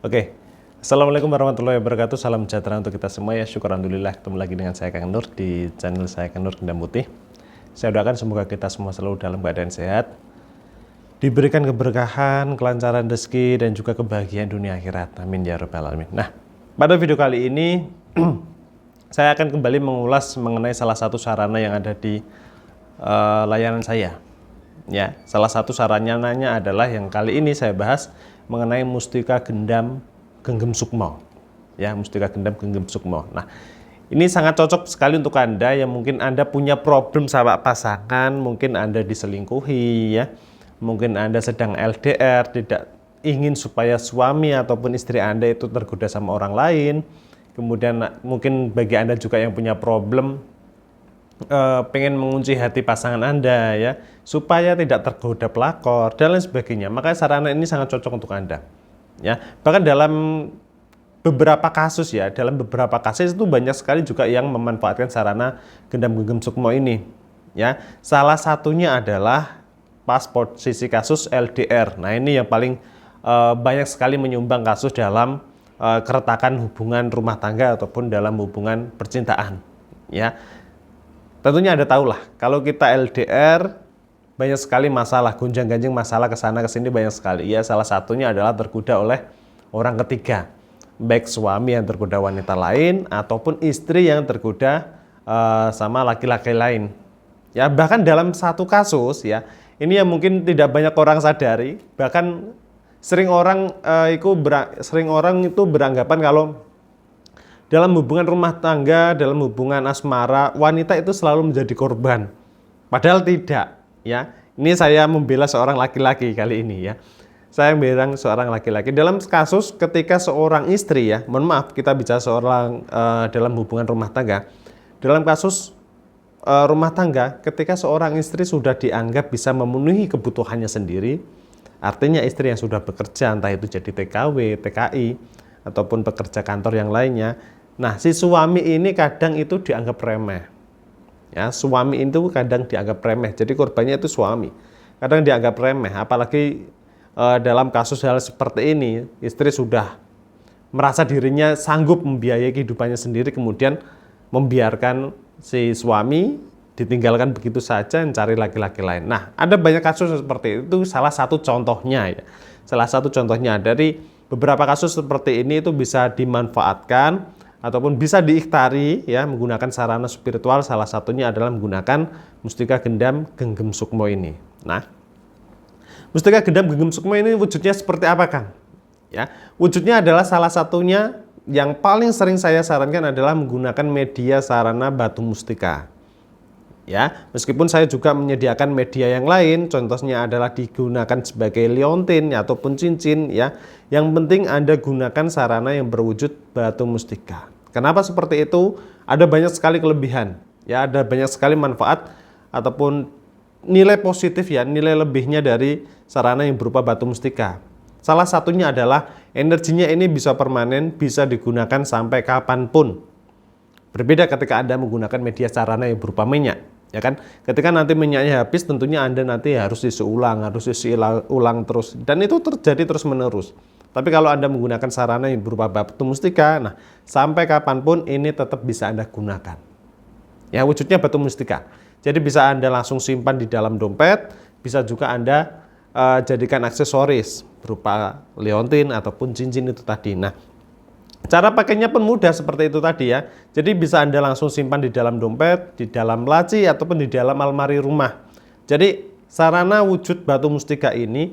Oke, Assalamualaikum warahmatullahi wabarakatuh. Salam sejahtera untuk kita semua ya. Syukur alhamdulillah ketemu lagi dengan saya Kang Nur di channel saya Kang Nur Gendam Putih. Saya doakan semoga kita semua selalu dalam keadaan sehat, diberikan keberkahan, kelancaran rezeki dan juga kebahagiaan dunia akhirat. Amin ya rabbal alamin. Nah, pada video kali ini saya akan kembali mengulas mengenai salah satu sarana yang ada di layanan saya. Ya, salah satu sarananya adalah yang kali ini saya bahas mengenai Mustika Gendam Genggam Sukmo. Ya, Mustika Gendam Genggam Sukmo. Nah, ini sangat cocok sekali untuk Anda yang mungkin Anda punya problem sama pasangan, mungkin Anda diselingkuhi ya. Mungkin Anda sedang LDR, tidak ingin supaya suami ataupun istri Anda itu tergoda sama orang lain. Kemudian mungkin bagi Anda juga yang punya problem pengen mengunci hati pasangan Anda ya, supaya tidak tergoda pelakor dan lain sebagainya. Makanya sarana ini sangat cocok untuk Anda. Ya, bahkan dalam beberapa kasus ya, dalam beberapa kasus itu banyak sekali juga yang memanfaatkan sarana Gendam Genggam Sukmo ini. Ya, salah satunya adalah pas posisi kasus LDR. Nah, ini yang paling banyak sekali menyumbang kasus dalam keretakan hubungan rumah tangga ataupun dalam hubungan percintaan. Ya. Tentunya Anda tahu lah, kalau kita LDR banyak sekali masalah, gonjang-ganjing masalah kesana kesini banyak sekali. Ya, salah satunya adalah tergoda oleh orang ketiga, baik suami yang tergoda wanita lain ataupun istri yang tergoda sama laki-laki lain. Ya, bahkan dalam satu kasus ya, ini yang mungkin tidak banyak orang sadari, bahkan sering orang itu beranggapan kalau dalam hubungan rumah tangga, dalam hubungan asmara, wanita itu selalu menjadi korban. Padahal tidak, ya. Ini saya membela seorang laki-laki kali ini ya. Saya membela seorang laki-laki dalam kasus ketika seorang istri ya, mohon maaf kita bicara seorang dalam hubungan rumah tangga. Dalam kasus rumah tangga, ketika seorang istri sudah dianggap bisa memenuhi kebutuhannya sendiri, artinya istri yang sudah bekerja, entah itu jadi TKW, TKI, ataupun pekerja kantor yang lainnya. Nah, si suami ini kadang itu dianggap remeh. Ya, suami itu kadang dianggap remeh. Jadi korbannya itu suami. Kadang dianggap remeh, apalagi dalam kasus hal seperti ini, istri sudah merasa dirinya sanggup membiayai kehidupannya sendiri, kemudian membiarkan si suami ditinggalkan begitu saja mencari laki-laki lain. Nah, ada banyak kasus seperti itu, salah satu contohnya ya. Salah satu contohnya dari beberapa kasus seperti ini itu bisa dimanfaatkan ataupun bisa diikhtari ya menggunakan sarana spiritual, salah satunya adalah menggunakan Mustika Gendam Genggam Sukmo ini. Nah, Mustika Gendam Genggam Sukmo ini wujudnya seperti apa, Kang? Ya, wujudnya adalah salah satunya yang paling sering saya sarankan adalah menggunakan media sarana batu mustika. Ya, meskipun saya juga menyediakan media yang lain, contohnya adalah digunakan sebagai liontin ataupun cincin ya. Yang penting Anda gunakan sarana yang berwujud batu mustika. Kenapa seperti itu? Ada banyak sekali kelebihan, ya, ada banyak sekali manfaat ataupun nilai positif ya, nilai lebihnya dari sarana yang berupa batu mustika. Salah satunya adalah energinya ini bisa permanen, bisa digunakan sampai kapanpun. Berbeda ketika Anda menggunakan media sarana yang berupa minyak. Ya kan, ketika nanti minyaknya habis, tentunya Anda nanti harus isi ulang terus, dan itu terjadi terus menerus. Tapi kalau Anda menggunakan sarana yang berupa batu mustika, nah sampai kapanpun ini tetap bisa Anda gunakan. Ya, wujudnya batu mustika. Jadi bisa Anda langsung simpan di dalam dompet, bisa juga Anda jadikan aksesoris berupa liontin ataupun cincin itu tadi. Nah, cara pakainya pun mudah seperti itu tadi ya. Jadi bisa Anda langsung simpan di dalam dompet, di dalam laci, ataupun di dalam almari rumah. Jadi sarana wujud batu mustika ini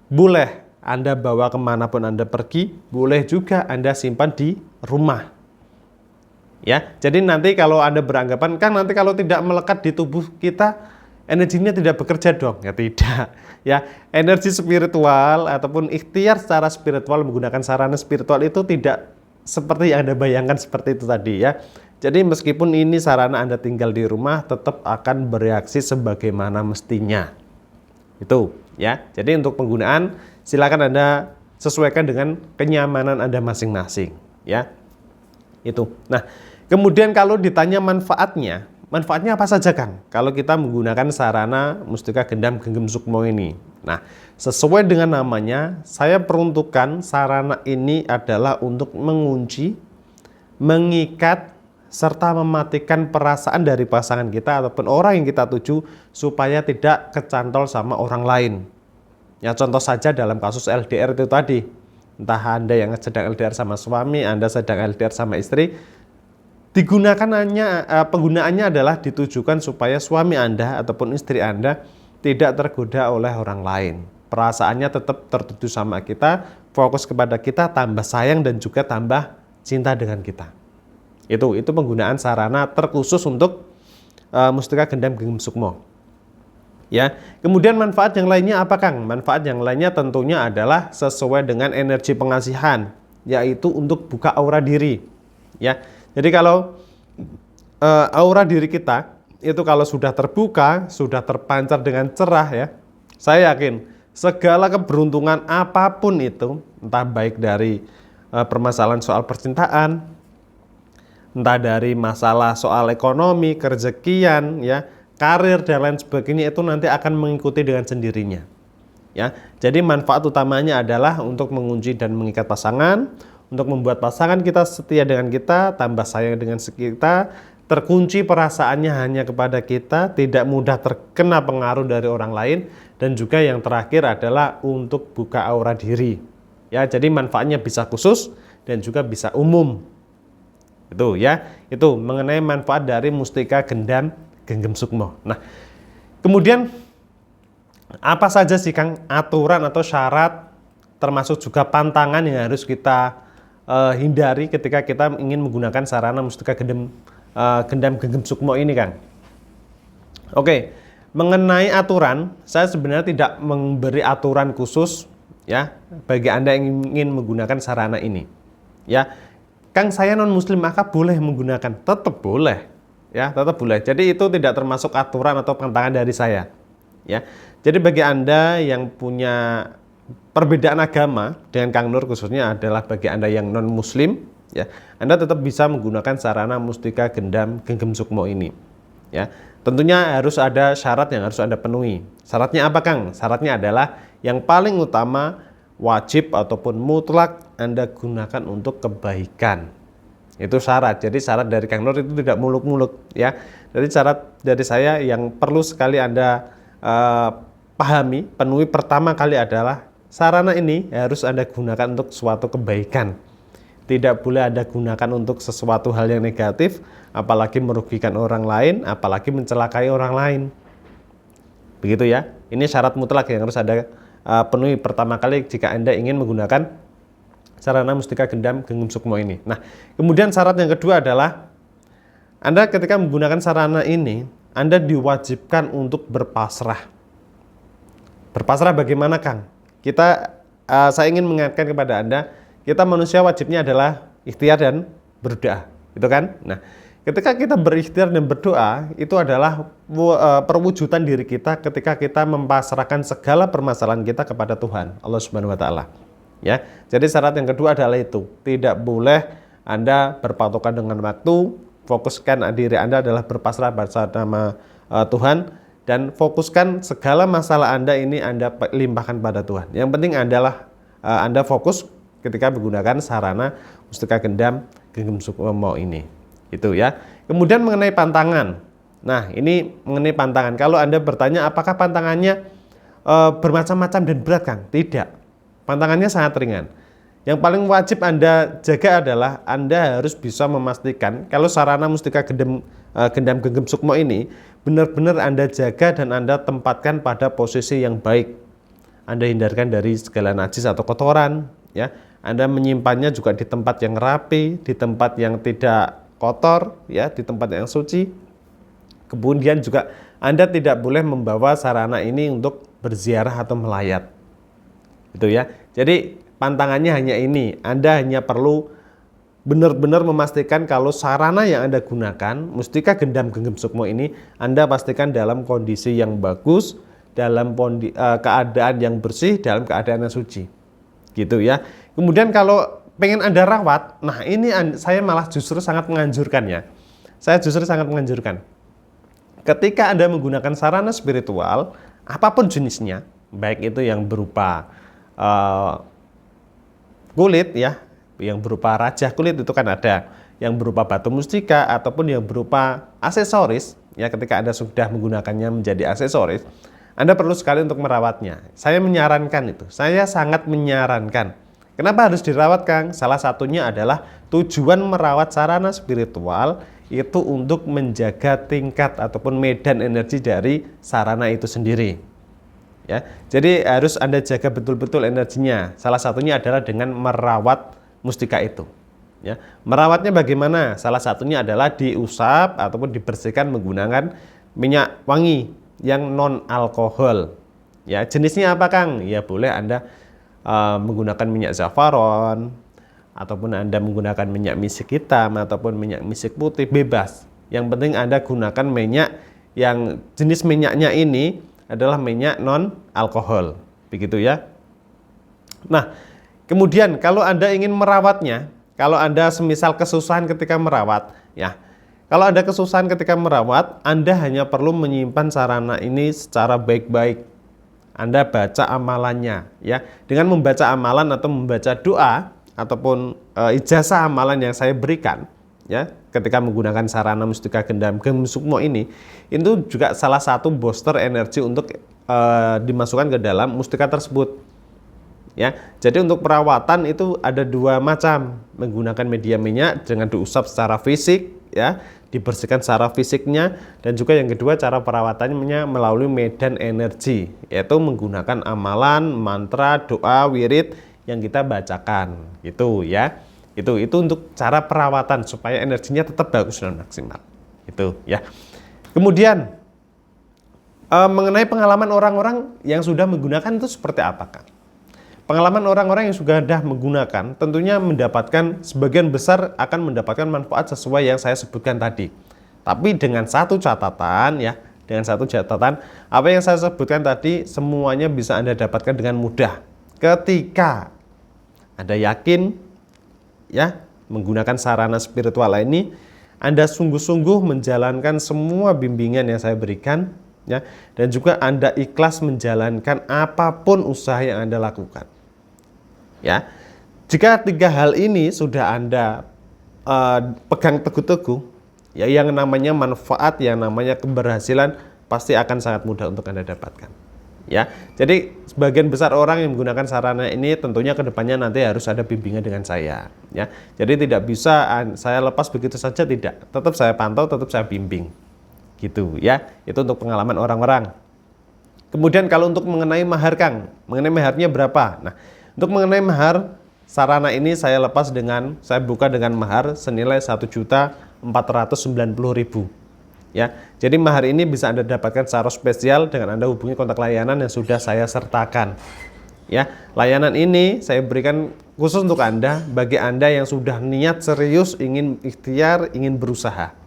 boleh Anda bawa kemanapun Anda pergi, boleh juga Anda simpan di rumah. Ya, jadi nanti kalau Anda beranggapan, kan nanti kalau tidak melekat di tubuh kita, energinya tidak bekerja dong, ya tidak. Ya, energi spiritual ataupun ikhtiar secara spiritual menggunakan sarana spiritual itu tidak seperti yang Anda bayangkan seperti itu tadi ya. Jadi meskipun ini sarana Anda tinggal di rumah, tetap akan bereaksi sebagaimana mestinya. Itu ya. Jadi untuk penggunaan silakan Anda sesuaikan dengan kenyamanan Anda masing-masing ya. Itu. Nah, kemudian kalau ditanya manfaatnya apa saja, Kang? Kalau kita menggunakan sarana Mustika Gendam Genggam Sukmo ini, Nah, sesuai dengan namanya, saya peruntukkan sarana ini adalah untuk mengunci, mengikat, serta mematikan perasaan dari pasangan kita ataupun orang yang kita tuju supaya tidak kecantol sama orang lain. Ya, contoh saja dalam kasus LDR itu tadi. Entah Anda yang sedang LDR sama suami, Anda sedang LDR sama istri, penggunaannya adalah ditujukan supaya suami Anda ataupun istri Anda tidak tergoda oleh orang lain. Perasaannya tetap tertuju sama kita, fokus kepada kita, tambah sayang dan juga tambah cinta dengan kita. Itu penggunaan sarana terkhusus untuk Mustika Gendam Genggam Sukmo. Ya, kemudian manfaat yang lainnya apa, Kang? Manfaat yang lainnya tentunya adalah sesuai dengan energi pengasihan, yaitu untuk buka aura diri. Ya, jadi kalau aura diri kita itu kalau sudah terbuka, sudah terpancar dengan cerah ya, saya yakin segala keberuntungan apapun itu, entah baik dari permasalahan soal percintaan, entah dari masalah soal ekonomi, kerezekian, ya, karir dan lain sebagainya, itu nanti akan mengikuti dengan sendirinya. Ya, jadi manfaat utamanya adalah untuk mengunci dan mengikat pasangan, untuk membuat pasangan kita setia dengan kita, tambah sayang dengan kita, terkunci perasaannya hanya kepada kita, tidak mudah terkena pengaruh dari orang lain, dan juga yang terakhir adalah untuk buka aura diri. Ya, jadi manfaatnya bisa khusus dan juga bisa umum. Itu ya, itu mengenai manfaat dari Mustika Gendam Genggam Sukmo. Nah, kemudian apa saja sih, Kang, aturan atau syarat termasuk juga pantangan yang harus kita hindari ketika kita ingin menggunakan sarana Mustika Gendam Genggam Sukmo ini, Kang? Oke, mengenai aturan, saya sebenarnya tidak memberi aturan khusus ya bagi Anda yang ingin menggunakan sarana ini. Ya, Kang, saya non muslim maka boleh menggunakan? Tetap boleh. Ya, tetap boleh. Jadi itu tidak termasuk aturan atau pantangan dari saya. Ya. Jadi bagi Anda yang punya perbedaan agama dengan Kang Nur, khususnya adalah bagi Anda yang non muslim, ya, Anda tetap bisa menggunakan sarana Mustika Gendam Genggam Sukmo ini. Ya. Tentunya harus ada syarat yang harus Anda penuhi. Syaratnya apa, Kang? Syaratnya adalah yang paling utama, wajib ataupun mutlak Anda gunakan untuk kebaikan. Itu syarat. Jadi syarat dari Kang Nur itu tidak muluk-muluk ya. Jadi syarat dari saya yang perlu sekali Anda pahami, penuhi pertama kali adalah sarana ini harus Anda gunakan untuk suatu kebaikan. Tidak boleh Anda gunakan untuk sesuatu hal yang negatif, apalagi merugikan orang lain, apalagi mencelakai orang lain. Begitu ya. Ini syarat mutlak yang harus Anda penuhi pertama kali jika Anda ingin menggunakan sarana Mustika Gendam Genggam Sukmo ini. Nah, kemudian syarat yang kedua adalah Anda ketika menggunakan sarana ini, Anda diwajibkan untuk berpasrah. Berpasrah bagaimana, Kang? Saya ingin mengingatkan kepada Anda, kita manusia wajibnya adalah ikhtiar dan berdoa, gitu kan? Nah, ketika kita berikhtiar dan berdoa, itu adalah perwujudan diri kita ketika kita mempasrahkan segala permasalahan kita kepada Tuhan, Allah Subhanahu wa taala. Ya. Jadi syarat yang kedua adalah itu, tidak boleh Anda berpatokan dengan waktu, fokuskan diri Anda adalah berpasrah pada nama Tuhan, dan fokuskan segala masalah Anda ini Anda limpahkan pada Tuhan. Yang penting adalah Anda fokus ketika menggunakan sarana Mustika Gendam Genggam Sukmo ini. Itu ya. Kemudian mengenai pantangan. Nah, ini mengenai pantangan. Kalau Anda bertanya apakah pantangannya bermacam-macam dan berat, Kang? Tidak. Pantangannya sangat ringan. Yang paling wajib Anda jaga adalah Anda harus bisa memastikan kalau sarana Mustika Gendam Genggam Sukmo ini benar-benar Anda jaga dan Anda tempatkan pada posisi yang baik. Anda hindarkan dari segala najis atau kotoran, ya. Anda menyimpannya juga di tempat yang rapi, di tempat yang tidak kotor, ya, di tempat yang suci. Kemudian juga Anda tidak boleh membawa sarana ini untuk berziarah atau melayat. Itu ya. Jadi pantangannya hanya ini. Anda hanya perlu benar-benar memastikan kalau sarana yang Anda gunakan, Mustika Gendam Genggam Sukmo ini, Anda pastikan dalam kondisi yang bagus, dalam keadaan yang bersih, dalam keadaan yang suci. Gitu ya. Kemudian kalau pengen Anda rawat, nah ini saya malah justru sangat menganjurkan ya. Saya justru sangat menganjurkan. Ketika Anda menggunakan sarana spiritual, apapun jenisnya, baik itu yang berupa kulit ya, yang berupa rajah kulit itu kan ada, yang berupa batu mustika ataupun yang berupa aksesoris ya. Ketika Anda sudah menggunakannya menjadi aksesoris, Anda perlu sekali untuk merawatnya. Saya menyarankan itu, saya sangat menyarankan. Kenapa harus dirawat, Kang? Salah satunya adalah tujuan merawat sarana spiritual itu untuk menjaga tingkat ataupun medan energi dari sarana itu sendiri. Ya, jadi harus Anda jaga betul-betul energinya. Salah satunya adalah dengan merawat mustika itu. Ya, merawatnya bagaimana? Salah satunya adalah diusap ataupun dibersihkan menggunakan minyak wangi yang non alkohol. Ya, jenisnya apa, Kang? Ya, boleh Anda menggunakan minyak zafaron, ataupun Anda menggunakan minyak misik hitam ataupun minyak misik putih, bebas. Yang penting Anda gunakan minyak yang jenis minyaknya ini adalah minyak non alkohol, begitu ya. Nah, kemudian kalau Anda ingin merawatnya, kalau Anda semisal kesusahan ketika merawat, ya. Kalau Anda kesusahan ketika merawat, Anda hanya perlu menyimpan sarana ini secara baik-baik. Anda baca amalannya, ya. Dengan membaca amalan atau membaca doa ataupun ijazah amalan yang saya berikan, ya, ketika menggunakan sarana mustika gendam Gem Sukmo ini, itu juga salah satu booster energi untuk dimasukkan ke dalam mustika tersebut. Ya, jadi untuk perawatan itu ada dua macam, menggunakan media minyak dengan diusap secara fisik, ya, dibersihkan secara fisiknya, dan juga yang kedua cara perawatannya melalui medan energi, yaitu menggunakan amalan, mantra, doa, wirid yang kita bacakan, gitu ya. Itu untuk cara perawatan supaya energinya tetap bagus dan maksimal. Itu ya. Kemudian mengenai pengalaman orang-orang yang sudah menggunakan itu seperti apa, Kang? Pengalaman orang-orang yang sudah menggunakan tentunya mendapatkan, sebagian besar akan mendapatkan manfaat sesuai yang saya sebutkan tadi. Tapi dengan satu catatan ya, dengan satu catatan, apa yang saya sebutkan tadi semuanya bisa Anda dapatkan dengan mudah ketika Anda yakin ya menggunakan sarana spiritual ini, Anda sungguh-sungguh menjalankan semua bimbingan yang saya berikan ya, dan juga Anda ikhlas menjalankan apapun usaha yang Anda lakukan. Ya, jika tiga hal ini sudah Anda pegang teguh-teguh, ya, yang namanya manfaat, yang namanya keberhasilan pasti akan sangat mudah untuk Anda dapatkan. Ya, jadi sebagian besar orang yang menggunakan sarana ini tentunya kedepannya nanti harus ada bimbingan dengan saya. Ya, jadi tidak bisa saya lepas begitu saja, tidak. Tetap saya pantau, tetap saya bimbing. Gitu ya, itu untuk pengalaman orang-orang. Kemudian kalau untuk mengenai mahar, Kang, mengenai maharnya berapa? Nah, untuk mengenai mahar, sarana ini saya buka dengan mahar senilai 1.490.000. Ya, jadi mahar ini bisa Anda dapatkan secara spesial dengan Anda hubungi kontak layanan yang sudah saya sertakan. Ya, layanan ini saya berikan khusus untuk Anda, bagi Anda yang sudah niat serius ingin ikhtiar, ingin berusaha.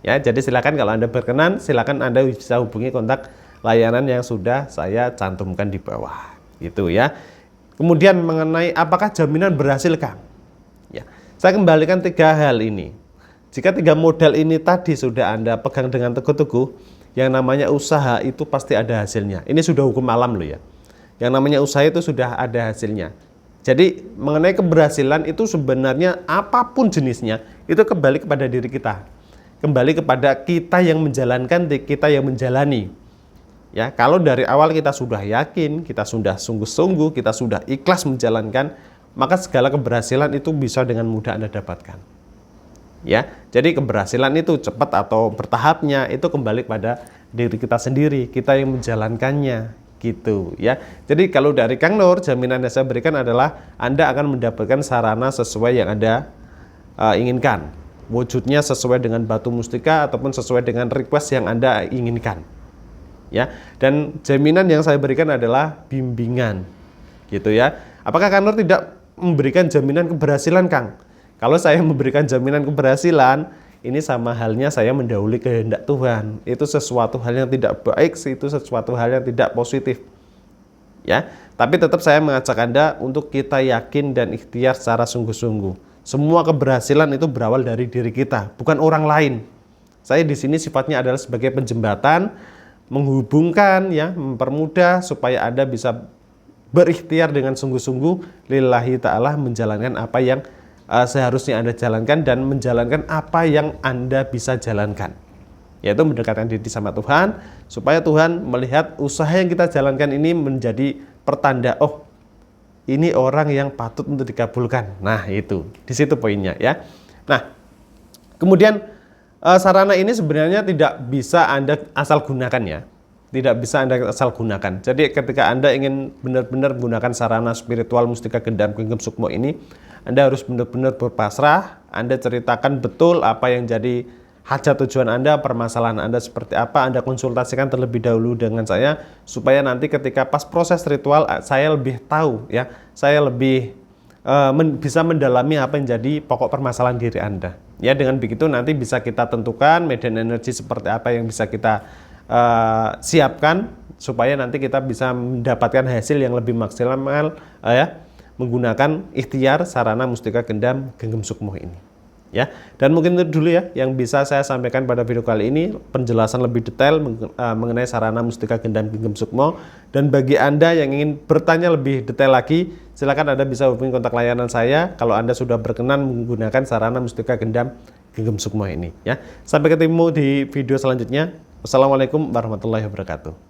Ya, jadi silakan kalau Anda berkenan, silakan Anda bisa hubungi kontak layanan yang sudah saya cantumkan di bawah. Gitu ya. Kemudian mengenai apakah jaminan berhasil, Kang? Ya, saya kembalikan tiga hal ini. Jika tiga modal ini tadi sudah Anda pegang dengan teguh-teguh, yang namanya usaha itu pasti ada hasilnya. Ini sudah hukum alam loh ya. Yang namanya usaha itu sudah ada hasilnya. Jadi mengenai keberhasilan itu sebenarnya apapun jenisnya, itu kembali kepada diri kita. Kembali kepada kita yang menjalankan, kita yang menjalani. Ya, kalau dari awal kita sudah yakin, kita sudah sungguh-sungguh, kita sudah ikhlas menjalankan, maka segala keberhasilan itu bisa dengan mudah Anda dapatkan. Ya, jadi keberhasilan itu cepat atau bertahapnya itu kembali pada diri kita sendiri, kita yang menjalankannya, gitu ya. Jadi kalau dari Kang Nur, jaminan yang saya berikan adalah Anda akan mendapatkan sarana sesuai yang Anda inginkan. Wujudnya sesuai dengan batu mustika ataupun sesuai dengan request yang Anda inginkan. Ya, dan jaminan yang saya berikan adalah bimbingan, gitu ya. Apakah Kang Nur tidak memberikan jaminan keberhasilan, Kang? Kalau saya memberikan jaminan keberhasilan, ini sama halnya saya mendahului kehendak Tuhan. Itu sesuatu hal yang tidak baik, itu sesuatu hal yang tidak positif. Ya, tapi tetap saya mengajak Anda untuk kita yakin dan ikhtiar secara sungguh-sungguh. Semua keberhasilan itu berawal dari diri kita, bukan orang lain. Saya di sini sifatnya adalah sebagai penjembatan, menghubungkan ya, mempermudah supaya Anda bisa berikhtiar dengan sungguh-sungguh lillahi ta'ala menjalankan apa yang seharusnya Anda jalankan dan menjalankan apa yang Anda bisa jalankan, yaitu mendekatkan diri sama Tuhan supaya Tuhan melihat usaha yang kita jalankan ini menjadi pertanda, oh ini orang yang patut untuk dikabulkan. Nah itu, di situ poinnya ya. Nah kemudian sarana ini sebenarnya tidak bisa Anda asal gunakan ya. Tidak bisa Anda asal gunakan. Jadi ketika Anda ingin benar-benar menggunakan sarana spiritual Mustika Gendam Genggam Sukmo ini, Anda harus benar-benar berpasrah. Anda ceritakan betul apa yang jadi hajat tujuan Anda, permasalahan Anda seperti apa. Anda konsultasikan terlebih dahulu dengan saya supaya nanti ketika pas proses ritual saya lebih tahu ya. Saya lebih bisa mendalami apa yang jadi pokok permasalahan diri Anda. Ya, dengan begitu nanti bisa kita tentukan medan energi seperti apa yang bisa kita siapkan supaya nanti kita bisa mendapatkan hasil yang lebih maksimal ya, menggunakan ikhtiar sarana Mustika Gendam Genggam Sukmo ini. Ya, dan mungkin itu dulu ya yang bisa saya sampaikan pada video kali ini, penjelasan lebih detail mengenai sarana Mustika Gendam Genggam Sukmo. Dan bagi Anda yang ingin bertanya lebih detail lagi, silakan Anda bisa hubungi kontak layanan saya kalau Anda sudah berkenan menggunakan sarana Mustika Gendam Genggam Sukmo ini ya. Sampai ketemu di video selanjutnya. Wassalamualaikum warahmatullahi wabarakatuh.